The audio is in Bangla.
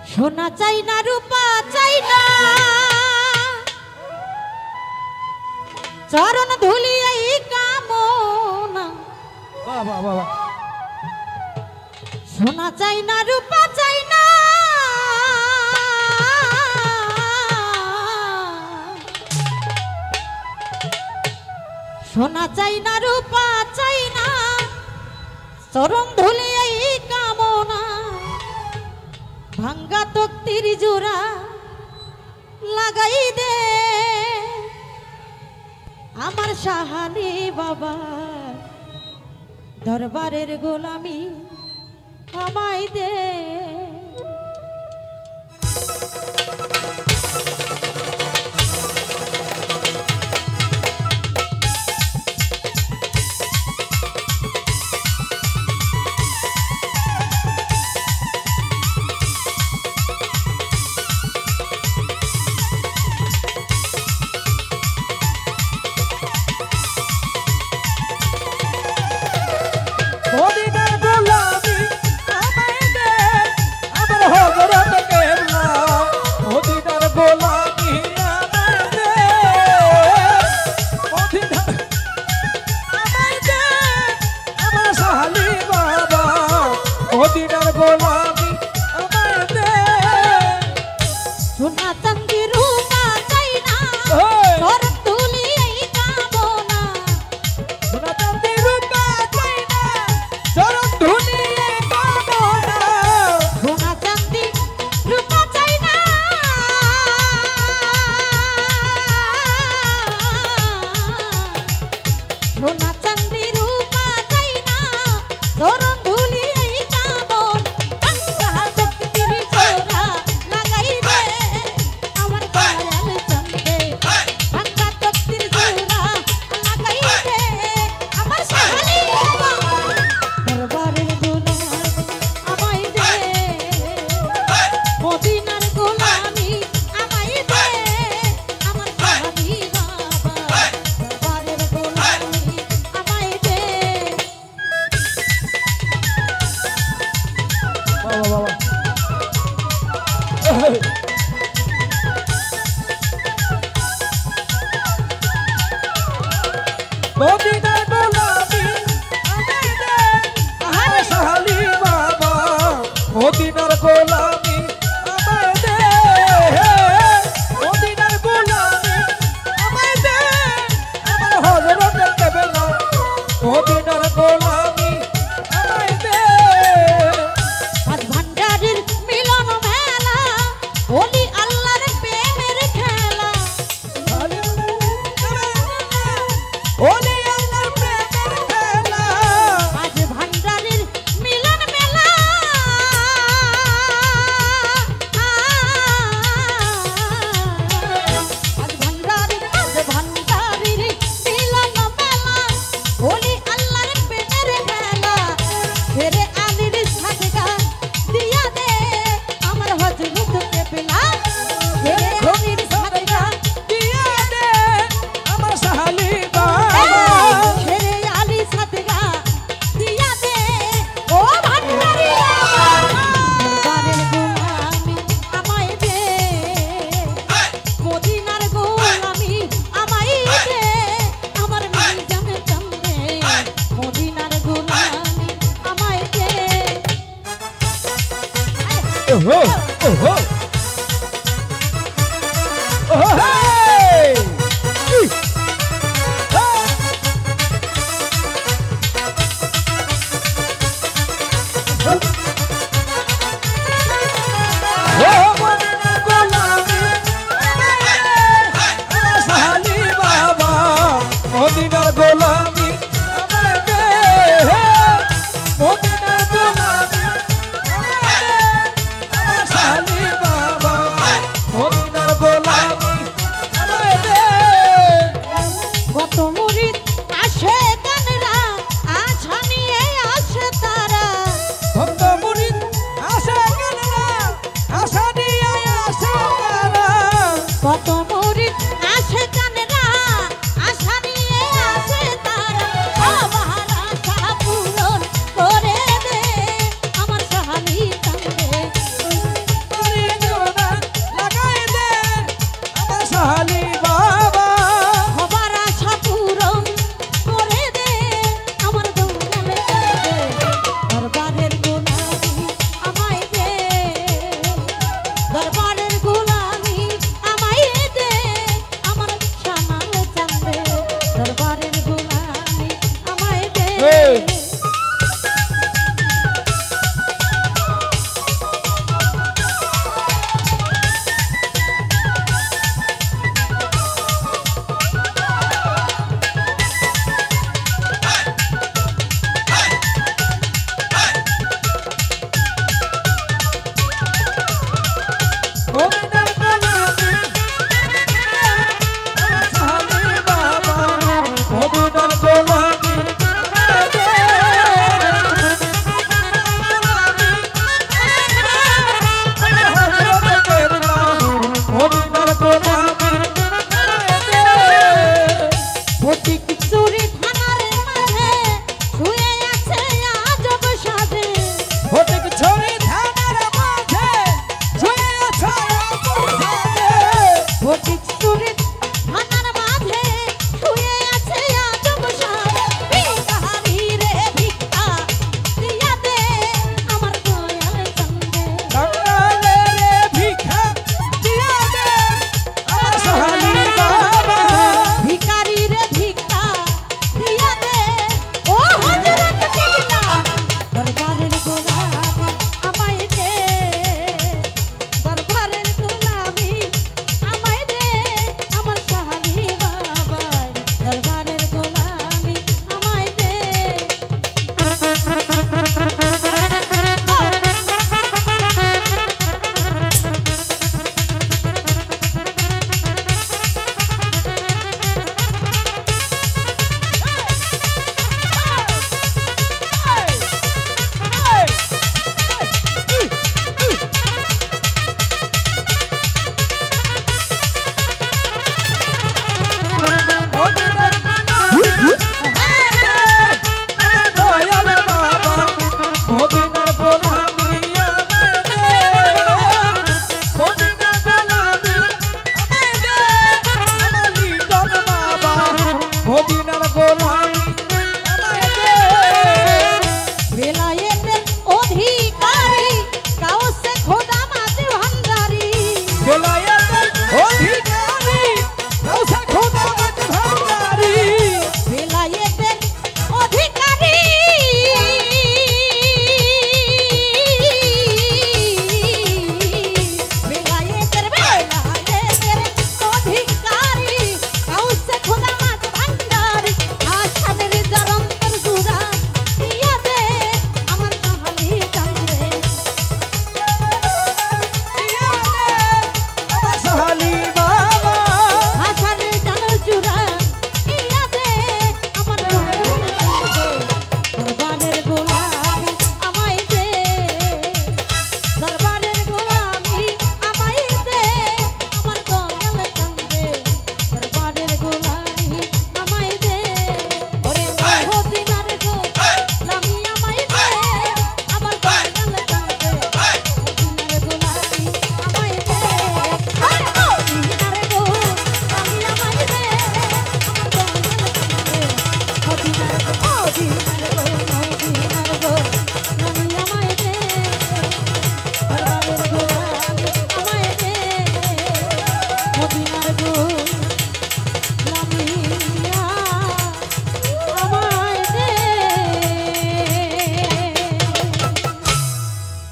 সোনা চাই না রূপা চাই না চরণ ধুলি এই কামনা বাবা বাবা সোনা চাই না রূপা চাই না সোনা চাই না রূপা চাই না চরণ ধুলি এই কামনা ভাঙ্গা তক্তির জোড়া লাগাই দে আমার সাহানি বাবা দরবারের গোলামি আমায় দে সোনা চাঁদি রূপা চাই না চরণ ধুলি এই কামনা সোনা চাঁদি রূপা চাই না চরণ ধুলি এই কামনা সোনা চাঁদি রূপা চাই না সোনা চাঁদি রূপা চাই না চরণ ধুলি এই কামনা ভাঙ্গা তক্তির জোড়া লাগাই দে আমার দয়াল চন্দে ভাঙ্গা তক্তির জোড়া লাগাই দে আমার সাহানি বাবা দরবারের গোলামি আমায় দে মদিনার গোলামি আমায় দে আমার সাহানি বাবা দরবারের গোলামি আমায় দে বাবা বাবা মদিনার গোলামি আমায় দে আমার সাহালি বাবা মদিনার গোলামি আমায় দে মদিনার গোলামি আমায় দে আমার হযরতের কেবলা মদিনার গোলামি আমায় দে আজ ভান্ডারের মিলন মেলা ওলি আল্লাহর প্রেমের খেলা ওলি আল্লাহর প্রেমের খেলা আজ ভান্ডারের মিলন মেলা আজ ভান্ডারের মিলন মেলা ওলি আল্লাহর প্রেমের খেলা ফেরে আলির সাজগা দিয়া দে আমার হযরত কেবলা ফেরে আলির সাজগা দিয়া দে আমার সাহালি বাবা ফেরে আলি সাজগা দিয়া দে ও ভান্ডারি দরবারের গোলামি আমায় দে মদিনার গোলামি আমায় দে আমার মিজান চন্দে মদিনার গোলামি আমায় দে ওহো ওহো ওহো হেই ও মদিনার গোলামি আমার সাহালি বাবা মদিনার গোলামি আমায় দে মদিনার গোলামি আমায় দে আমার সাহালি বাবা মদিনার গোলামি দেখছো রে